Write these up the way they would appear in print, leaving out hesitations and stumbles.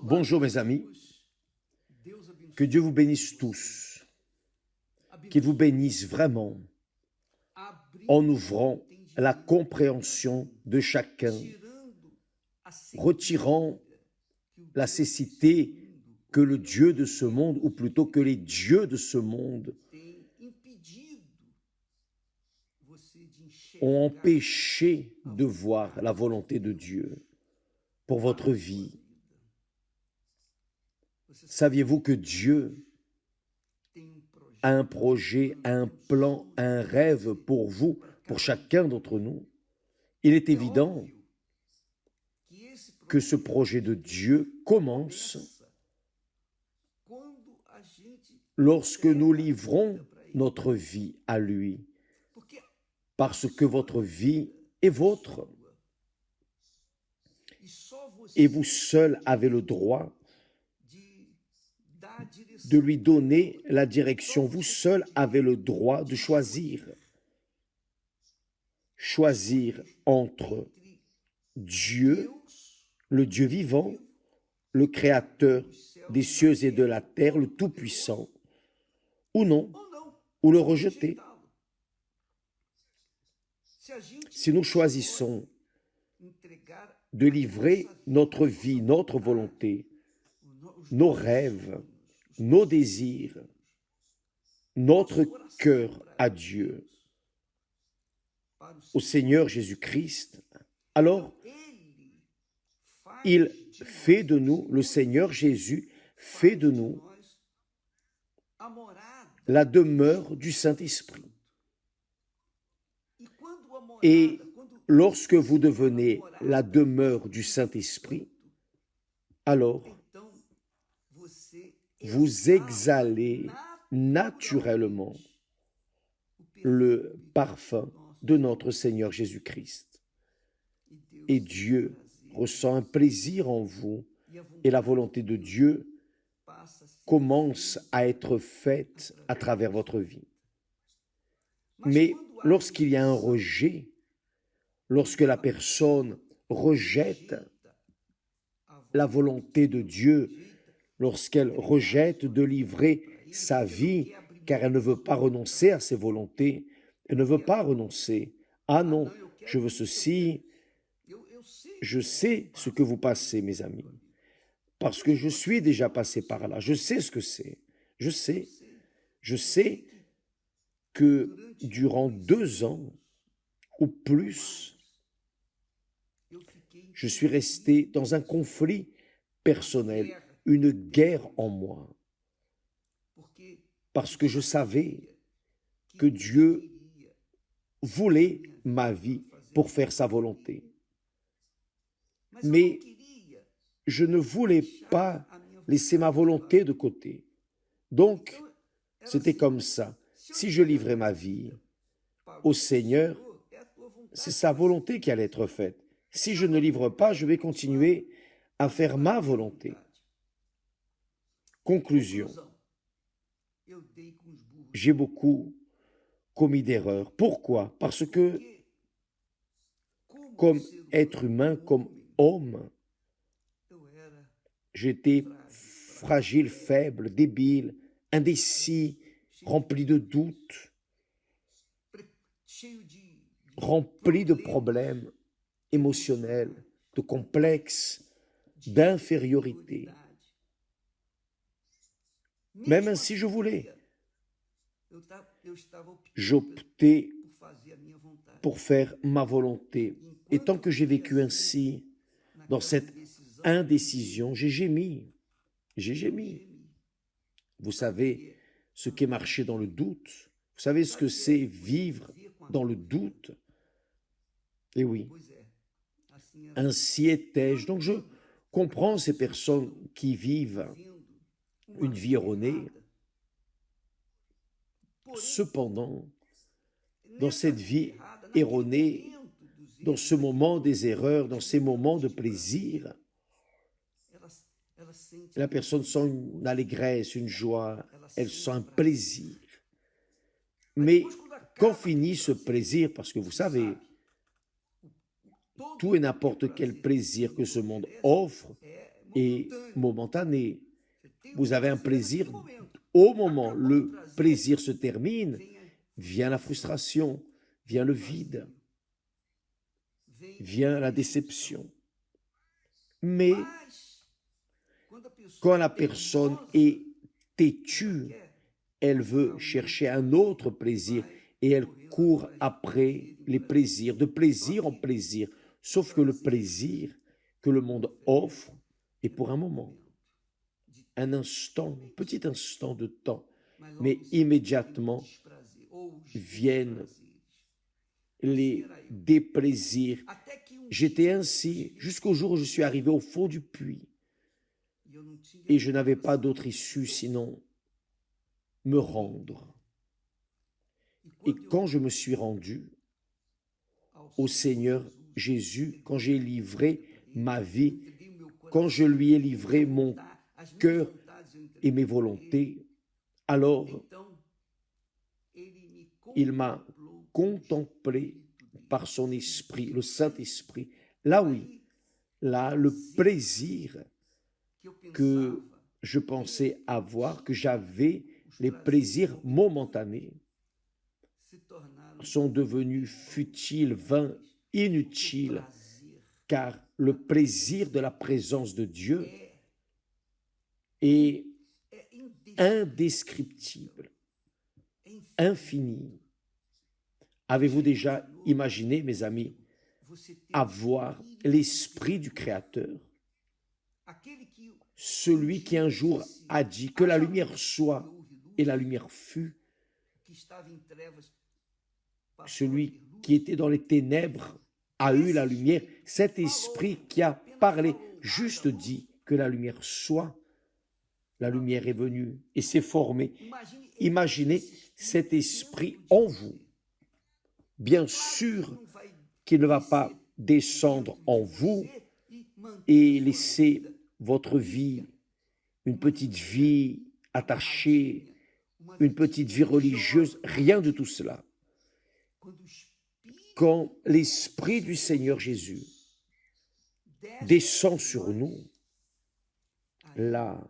Bonjour mes amis, que Dieu vous bénisse tous, qu'il vous bénisse vraiment en ouvrant la compréhension de chacun, retirant la cécité que le Dieu de ce monde, ou plutôt que les dieux de ce monde, ont empêché de voir la volonté de Dieu pour votre vie. Saviez-vous que Dieu a un projet, un plan, un rêve pour vous, pour chacun d'entre nous? Il est évident que ce projet de Dieu commence lorsque nous livrons notre vie à lui, parce que votre vie est vôtre. Et vous seul avez le droit de lui donner la direction. Vous seul avez le droit de choisir. Choisir entre Dieu, le Dieu vivant, le Créateur des cieux et de la terre, le Tout-Puissant, ou non, ou le rejeter. Si nous choisissons de livrer notre vie, notre volonté, nos rêves, nos désirs, notre cœur à Dieu, au Seigneur Jésus-Christ, alors il fait de nous, le Seigneur Jésus fait de nous la demeure du Saint-Esprit. Et lorsque vous devenez la demeure du Saint-Esprit, alors vous exhalez naturellement le parfum de notre Seigneur Jésus-Christ. Et Dieu ressent un plaisir en vous, et la volonté de Dieu commence à être faite à travers votre vie. Mais lorsqu'il y a un rejet, lorsque la personne rejette la volonté de Dieu, lorsqu'elle rejette de livrer sa vie, car elle ne veut pas renoncer à ses volontés, elle ne veut pas renoncer. Ah non, je veux ceci. Je sais ce que vous passez, mes amis, parce que je suis déjà passé par là. Je sais ce que c'est. Je sais que durant 2 ans ou plus, je suis resté dans un conflit personnel, une guerre en moi, parce que je savais que Dieu voulait ma vie pour faire sa volonté. Mais je ne voulais pas laisser ma volonté de côté. Donc, c'était comme ça. Si je livrais ma vie au Seigneur, c'est sa volonté qui allait être faite. Si je ne livre pas, je vais continuer à faire ma volonté. Conclusion. J'ai beaucoup commis d'erreurs. Pourquoi? Parce que, comme être humain, comme homme, j'étais fragile, faible, débile, indécis, rempli de doutes, rempli de problèmes émotionnels, de complexes, d'infériorité. Même ainsi, je voulais. J'optais pour faire ma volonté. Et tant que j'ai vécu ainsi, dans cette indécision, j'ai gémi. J'ai gémi. Vous savez ce qu'est marcher dans le doute. Vous savez ce que c'est vivre dans le doute. Et oui, ainsi étais-je. Donc je comprends ces personnes qui vivent une vie erronée. Cependant, dans cette vie erronée, dans ce moment des erreurs, dans ces moments de plaisir, la personne sent une allégresse, une joie, elle sent un plaisir. Mais quand finit ce plaisir, parce que vous savez, tout et n'importe quel plaisir que ce monde offre est momentané. Vous avez un plaisir. Au moment où le plaisir se termine, vient la frustration, vient le vide, vient la déception. Mais quand la personne est têtue, elle veut chercher un autre plaisir et elle court après les plaisirs, de plaisir en plaisir. Sauf que le plaisir que le monde offre est pour un moment, un instant, un petit instant de temps, mais immédiatement viennent les déplaisirs. J'étais ainsi jusqu'au jour où je suis arrivé au fond du puits et je n'avais pas d'autre issue sinon me rendre. Et quand je me suis rendu au Seigneur Jésus, quand j'ai livré ma vie, quand je lui ai livré mon cœur et mes volontés, alors il m'a contemplé par son esprit, le Saint-Esprit. Là oui, là, le plaisir que je pensais avoir, que j'avais, les plaisirs momentanés, sont devenus futiles, vains, inutiles, car le plaisir de la présence de Dieu est indescriptible, infini. Avez-vous déjà imaginé, mes amis, avoir l'esprit du Créateur, celui qui un jour a dit que la lumière soit et la lumière fut, celui qui était dans les ténèbres a eu la lumière, cet esprit qui a parlé, juste dit que la lumière soit, la lumière est venue et s'est formée. Imaginez cet esprit en vous. Bien sûr qu'il ne va pas descendre en vous et laisser votre vie, une petite vie attachée, une petite vie religieuse, rien de tout cela. Quand l'Esprit du Seigneur Jésus descend sur nous, là,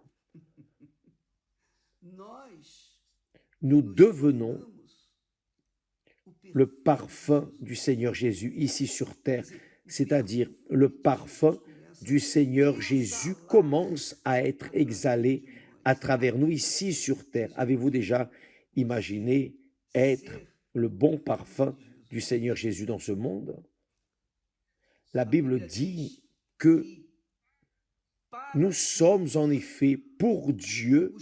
nous devenons le parfum du Seigneur Jésus ici sur terre, c'est-à-dire le parfum du Seigneur Jésus commence à être exhalé à travers nous ici sur terre. Avez-vous déjà imaginé être le bon parfum du Seigneur Jésus dans ce monde? La Bible dit que nous sommes en effet pour Dieu,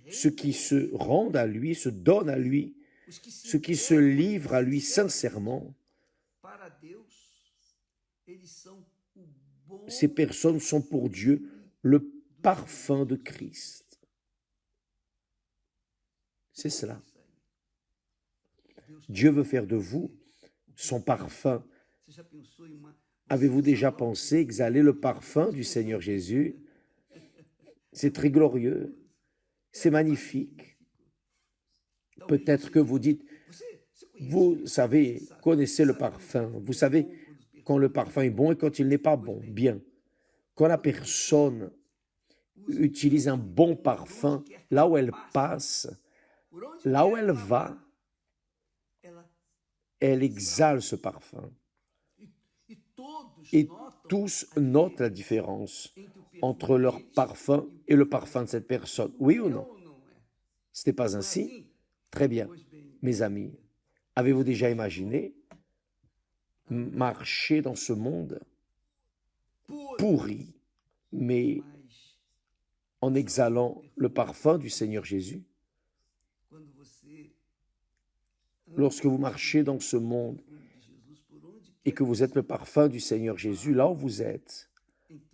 ceux qui se rendent à lui, se donnent à lui, ceux qui se livrent à lui sincèrement. Ces personnes sont pour Dieu le parfum de Christ. C'est cela. Dieu veut faire de vous son parfum. Avez-vous déjà pensé exhaler le parfum du Seigneur Jésus? C'est très glorieux, c'est magnifique. Peut-être que vous dites, vous savez, connaissez le parfum, vous savez quand le parfum est bon et quand il n'est pas bon. Bien, quand la personne utilise un bon parfum, là où elle passe, là où elle va, elle exhale ce parfum. Et tous notent la différence entre leur parfum et le parfum de cette personne. Oui ou non? Ce n'est pas ainsi? Très bien. Mes amis, avez-vous déjà imaginé marcher dans ce monde pourri, mais en exhalant le parfum du Seigneur Jésus? Lorsque vous marchez dans ce monde et que vous êtes le parfum du Seigneur Jésus, là où vous êtes,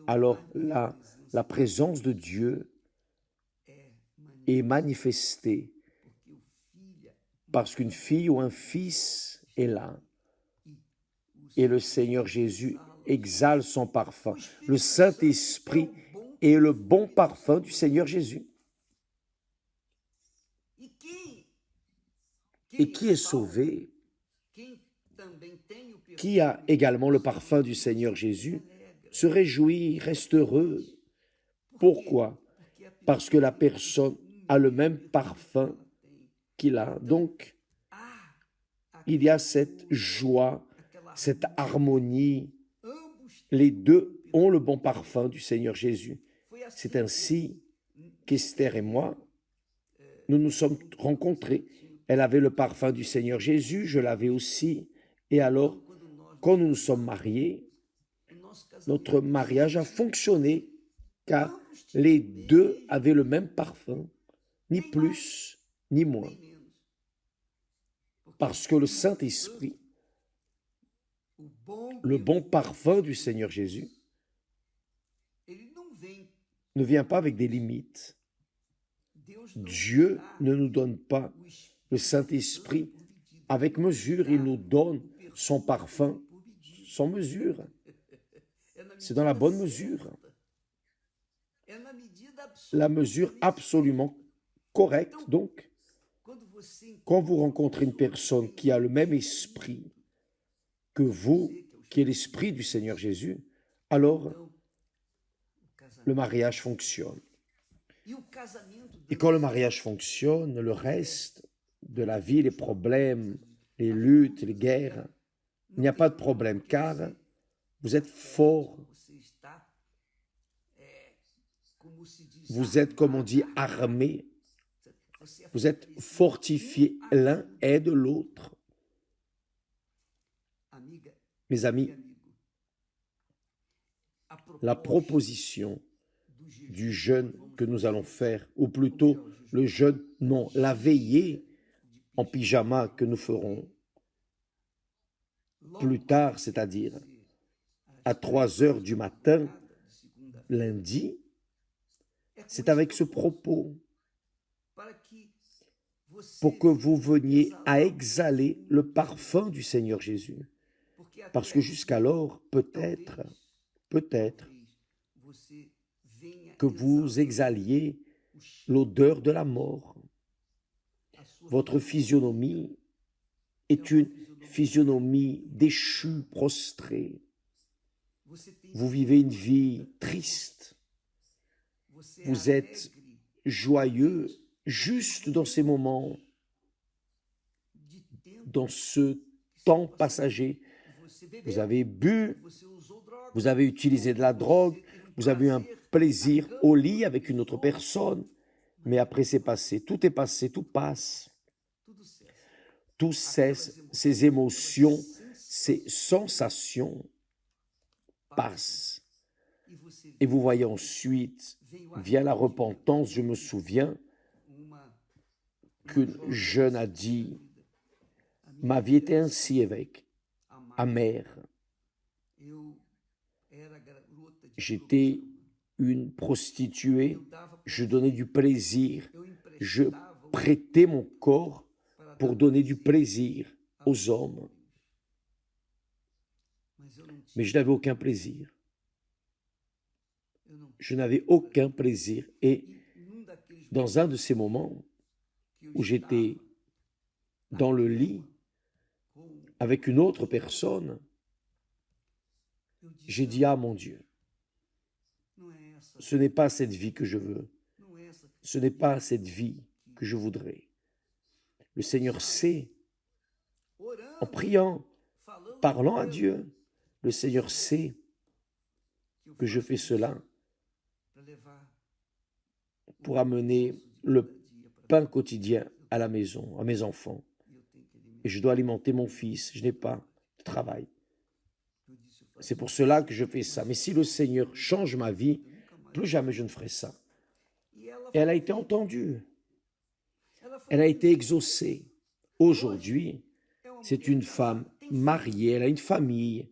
alors là, la présence de Dieu est manifestée parce qu'une fille ou un fils est là et le Seigneur Jésus exhale son parfum. Le Saint-Esprit est le bon parfum du Seigneur Jésus. Et qui est sauvé, qui a également le parfum du Seigneur Jésus, se réjouit, reste heureux, Pourquoi? Parce que la personne a le même parfum qu'il a. Donc, il y a cette joie, cette harmonie. Les deux ont le bon parfum du Seigneur Jésus. C'est ainsi qu'Esther et moi, nous nous sommes rencontrés. Elle avait le parfum du Seigneur Jésus, je l'avais aussi. Et alors, quand nous nous sommes mariés, notre mariage a fonctionné car les deux avaient le même parfum, ni plus ni moins. Parce que le Saint-Esprit, le bon parfum du Seigneur Jésus, ne vient pas avec des limites. Dieu ne nous donne pas le Saint-Esprit avec mesure, il nous donne son parfum sans mesure. C'est dans la bonne mesure, la mesure absolument correcte. Donc, quand vous rencontrez une personne qui a le même esprit que vous, qui est l'esprit du Seigneur Jésus, alors le mariage fonctionne. Et quand le mariage fonctionne, le reste de la vie, les problèmes, les luttes, les guerres, il n'y a pas de problème car vous êtes fort. Vous êtes, comme on dit, armés. Vous êtes fortifiés. L'un aide l'autre. Mes amis, la proposition du jeûne que nous allons faire, ou plutôt le jeûne, non, la veillée en pyjama que nous ferons plus tard, c'est-à-dire à 3 heures du matin, lundi, c'est avec ce propos pour que vous veniez à exhaler le parfum du Seigneur Jésus. Parce que jusqu'alors, peut-être que vous exhaliez l'odeur de la mort. Votre physionomie est une physionomie déchue, prostrée. Vous vivez une vie triste. Vous êtes joyeux juste dans ces moments, dans ce temps passager. Vous avez bu, vous avez utilisé de la drogue, vous avez eu un plaisir au lit avec une autre personne, mais après c'est passé, tout passe. Tout cesse, ces émotions, ces sensations passent. Et vous voyez ensuite, vient la repentance. Je me souviens qu'une jeune a dit, ma vie était ainsi, évêque, amère. J'étais une prostituée, je donnais du plaisir, je prêtais mon corps pour donner du plaisir aux hommes. Mais je n'avais aucun plaisir. Je n'avais aucun plaisir. Et dans un de ces moments où j'étais dans le lit avec une autre personne, j'ai dit, ah mon Dieu, ce n'est pas cette vie que je veux. Ce n'est pas cette vie que je voudrais. Le Seigneur sait, en priant, parlant à Dieu, le Seigneur sait que je fais cela pour amener le pain quotidien à la maison, à mes enfants. Et je dois alimenter mon fils, je n'ai pas de travail. C'est pour cela que je fais ça. Mais si le Seigneur change ma vie, plus jamais je ne ferai ça. Et elle a été entendue. Elle a été exaucée. Aujourd'hui, c'est une femme mariée, elle a une famille.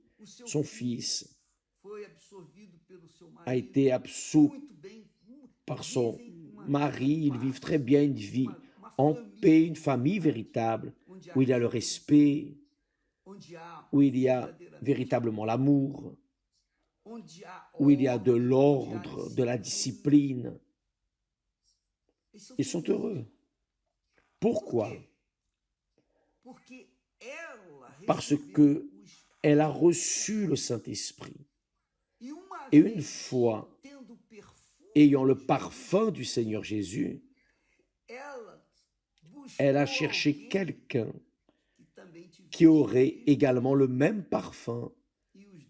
Son fils a été absous par son mari. Ils vivent très bien une vie en paix, une famille véritable, où il y a le respect, où il y a véritablement l'amour, où il y a de l'ordre, de la discipline. Ils sont heureux. Pourquoi? Parce qu'elle a reçu le Saint-Esprit. Et une fois ayant le parfum du Seigneur Jésus, elle a cherché quelqu'un qui aurait également le même parfum,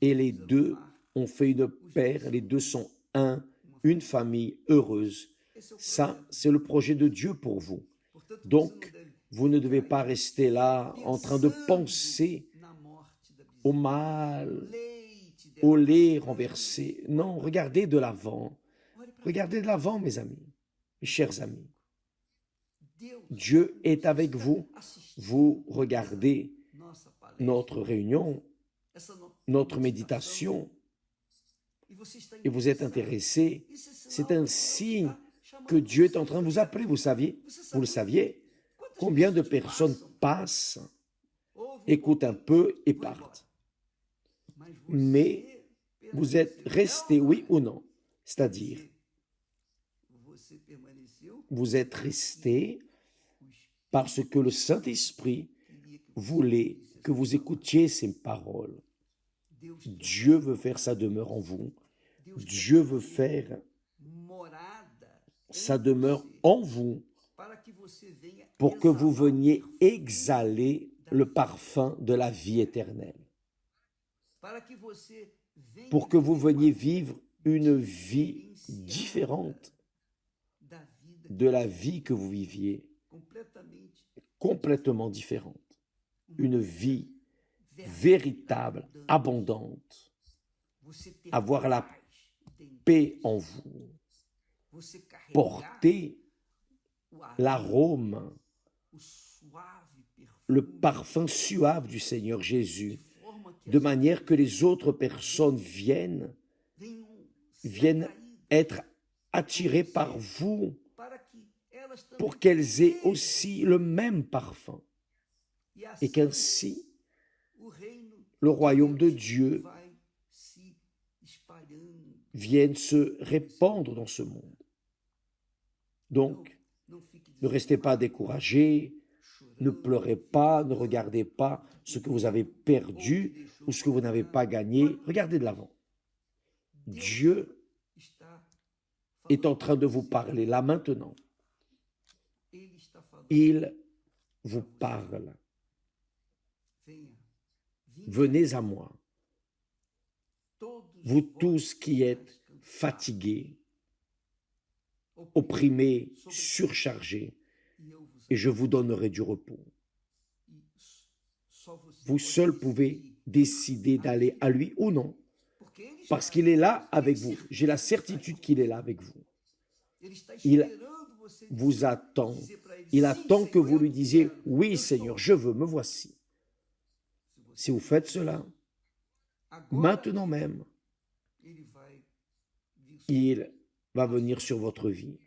et les deux ont fait une paire, les deux sont un, une famille heureuse. Ça, c'est le projet de Dieu pour vous. Donc, vous ne devez pas rester là en train de penser au mal, au lait renversé. Non, regardez de l'avant. Regardez de l'avant, mes amis, mes chers amis. Dieu est avec vous. Vous regardez notre réunion, notre méditation, et vous êtes intéressé. C'est un signe que Dieu est en train de vous appeler. Vous le saviez, combien de personnes passent, écoutent un peu et partent. Mais vous êtes resté, oui ou non? C'est-à-dire, vous êtes resté parce que le Saint-Esprit voulait que vous écoutiez ces paroles. Dieu veut faire sa demeure en vous. Dieu veut faire sa demeure en vous pour que vous veniez exhaler le parfum de la vie éternelle, pour que vous veniez vivre une vie différente de la vie que vous viviez, complètement différente, une vie véritable, abondante, avoir la paix en vous, porter l'arôme, le parfum suave du Seigneur Jésus, de manière que les autres personnes viennent être attirées par vous pour qu'elles aient aussi le même parfum et qu'ainsi le royaume de Dieu vienne se répandre dans ce monde. Donc, ne restez pas découragés, ne pleurez pas, ne regardez pas ce que vous avez perdu ou ce que vous n'avez pas gagné. Regardez de l'avant. Dieu est en train de vous parler là maintenant. Il vous parle. Venez à moi, vous tous qui êtes fatigués, opprimés, surchargés, et je vous donnerai du repos. Vous seuls pouvez décider d'aller à lui ou non, parce qu'il est là avec vous. J'ai la certitude qu'il est là avec vous. Il vous attend. Il attend que vous lui disiez, oui Seigneur, je veux, me voici. Si vous faites cela, maintenant même, il va venir sur votre vie.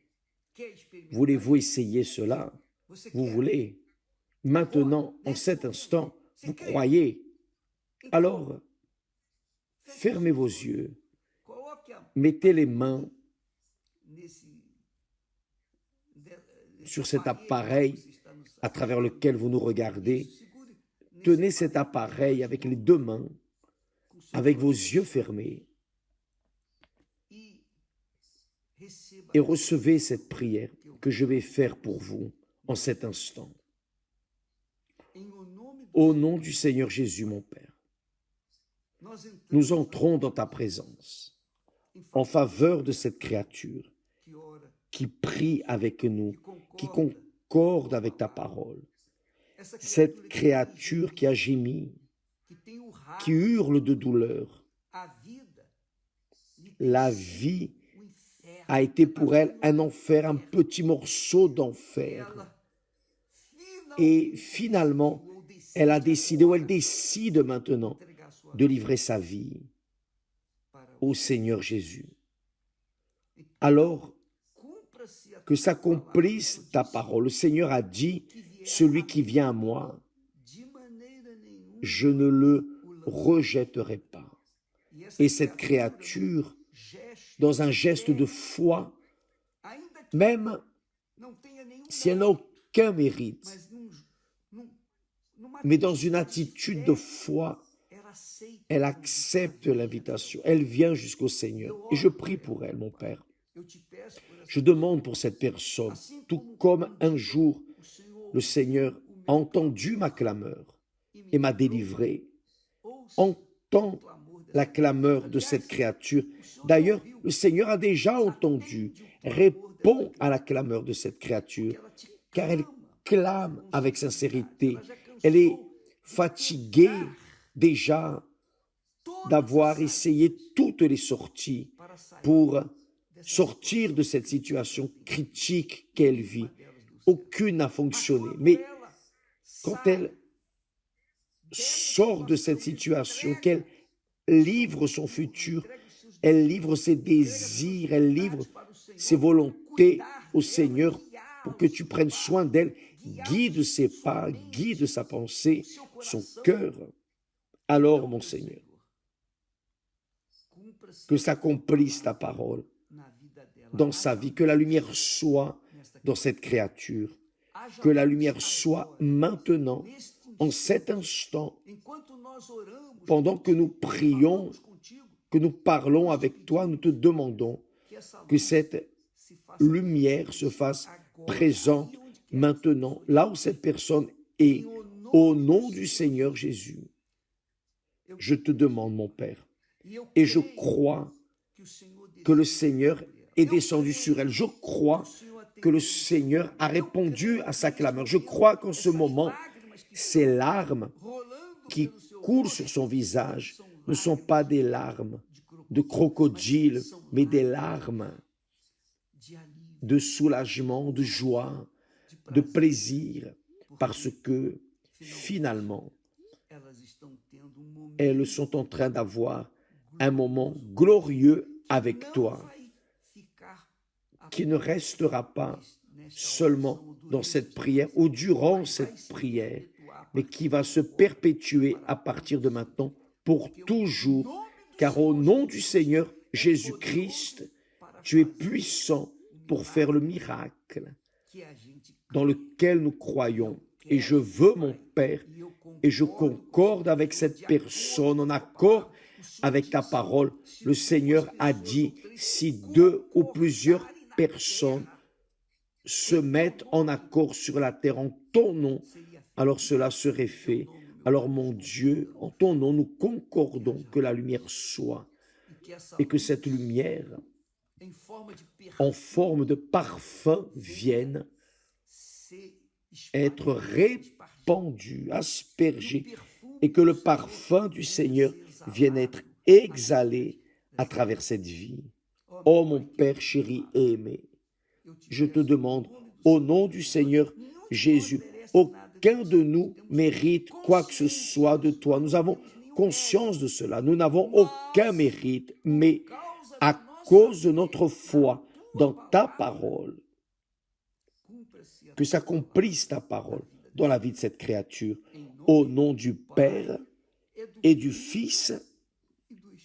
Voulez-vous essayer cela? Vous voulez? Maintenant, en cet instant, vous croyez? Alors, fermez vos yeux, mettez les mains sur cet appareil à travers lequel vous nous regardez. Tenez cet appareil avec les deux mains, avec vos yeux fermés, et recevez cette prière que je vais faire pour vous en cet instant. Au nom du Seigneur Jésus, mon Père, nous entrons dans ta présence en faveur de cette créature qui prie avec nous, qui concorde avec ta parole. Cette créature qui a gémi, qui hurle de douleur. La vie a été pour elle un enfer, un petit morceau d'enfer. Et finalement, elle a décidé, ou elle décide maintenant, de livrer sa vie au Seigneur Jésus. Alors, que s'accomplisse ta parole. Le Seigneur a dit, celui qui vient à moi, je ne le rejetterai pas. Et cette créature, dans un geste de foi, même si elle n'a aucun mérite, mais dans une attitude de foi, elle accepte l'invitation. Elle vient jusqu'au Seigneur. Et je prie pour elle, mon Père. Je demande pour cette personne, tout comme un jour le Seigneur a entendu ma clameur et m'a délivré. Entends la clameur de cette créature. D'ailleurs, le Seigneur a déjà entendu. Réponds à la clameur de cette créature, car elle clame avec sincérité. Elle est fatiguée déjà d'avoir essayé toutes les sorties pour sortir de cette situation critique qu'elle vit. Aucune n'a fonctionné. Mais quand elle sort de cette situation, qu'elle livre son futur, elle livre ses désirs, elle livre ses volontés au Seigneur pour que tu prennes soin d'elle, guide ses pas, guide sa pensée, son cœur. Alors, mon Seigneur, que s'accomplisse ta parole dans sa vie, que la lumière soit dans cette créature, que la lumière soit maintenant, en cet instant, pendant que nous prions, que nous parlons avec toi, nous te demandons que cette lumière se fasse présente maintenant, là où cette personne est, au nom du Seigneur Jésus. Je te demande, mon Père, et je crois que le Seigneur est descendu sur elle. Je crois que le Seigneur a répondu à sa clameur. Je crois qu'en ce moment, ces larmes qui coulent sur son visage ne sont pas des larmes de crocodile, mais des larmes de soulagement, de joie, de plaisir, parce que finalement, elles sont en train d'avoir un moment glorieux avec toi, qui ne restera pas seulement dans cette prière ou durant cette prière, mais qui va se perpétuer à partir de maintenant pour toujours, car au nom du Seigneur Jésus-Christ, tu es puissant pour faire le miracle dans lequel nous croyons. Et je veux, mon Père, et je concorde avec cette personne, en accord avec ta parole. Le Seigneur a dit, si 2 ou plusieurs personnes se mettent en accord sur la terre en ton nom, alors cela serait fait. Alors mon Dieu, en ton nom, nous concordons que la lumière soit, et que cette lumière, en forme de parfum, vienne être répandue, aspergée, et que le parfum du Seigneur vienne être exhalé à travers cette vie. Oh mon Père chéri et aimé, je te demande, au nom du Seigneur Jésus, aucun de nous mérite quoi que ce soit de toi. Nous avons conscience de cela. Nous n'avons aucun mérite, mais à cause de notre foi dans ta parole, que s'accomplisse ta parole dans la vie de cette créature, au nom du Père et du Fils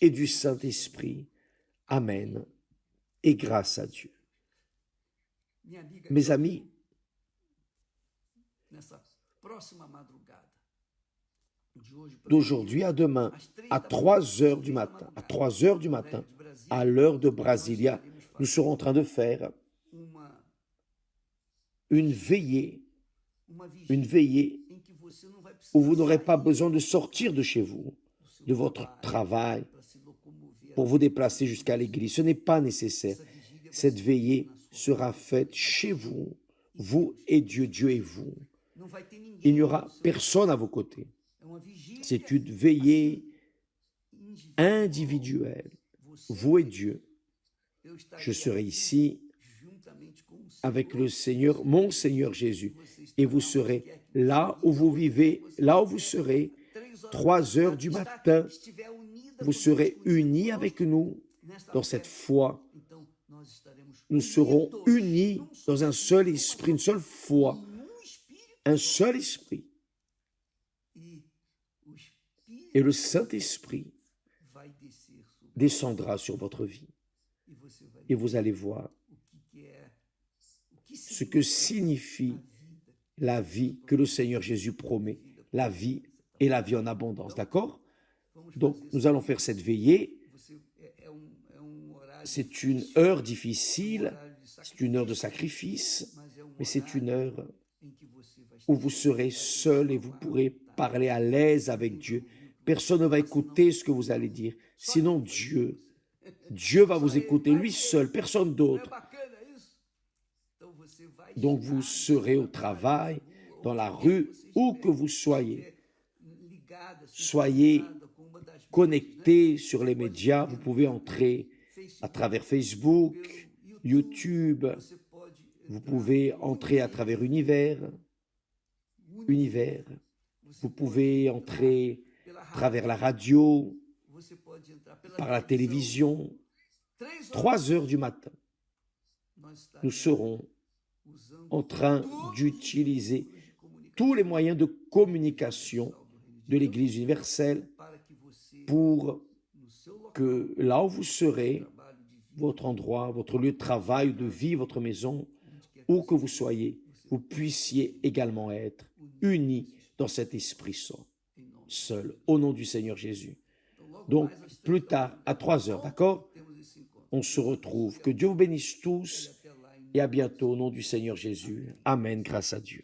et du Saint-Esprit. Amen. Et grâce à Dieu. Mes amis, d'aujourd'hui à demain, à 3 heures du matin, à l'heure de Brasilia, nous serons en train de faire une veillée où vous n'aurez pas besoin de sortir de chez vous, de votre travail, pour vous déplacer jusqu'à l'église. Ce n'est pas nécessaire. Cette veillée sera faite chez vous, vous et Dieu, Dieu et vous. Il n'y aura personne à vos côtés. C'est une veillée individuelle, vous et Dieu. Je serai ici avec le Seigneur, mon Seigneur Jésus, et vous serez là où vous vivez, là où vous serez, 3 heures du matin, vous serez unis avec nous dans cette foi. Nous serons unis dans un seul esprit, une seule foi, un seul esprit. Et le Saint-Esprit descendra sur votre vie. Et vous allez voir ce que signifie la vie que le Seigneur Jésus promet, la vie et la vie en abondance, d'accord? Donc, nous allons faire cette veillée. C'est une heure difficile, C'est une heure de sacrifice, mais c'est une heure où vous serez seul et vous pourrez parler à l'aise avec Dieu. Personne ne va écouter ce que vous allez dire. Sinon, Dieu va vous écouter, lui seul, personne d'autre. Donc, vous serez au travail, dans la rue, où que vous soyez. Soyez connectés sur les médias. Vous pouvez entrer à travers Facebook, YouTube. Vous pouvez entrer à travers Univers. Vous pouvez entrer à travers la radio, par la télévision. 3 heures du matin, nous serons en train d'utiliser tous les moyens de communication de l'Église universelle pour que là où vous serez, votre endroit, votre lieu de travail, de vie, votre maison, où que vous soyez, vous puissiez également être unis dans cet Esprit Saint, seul, au nom du Seigneur Jésus. Donc, plus tard, à 3 heures, d'accord? On se retrouve. Que Dieu vous bénisse tous et à bientôt au nom du Seigneur Jésus. Amen, grâce à Dieu.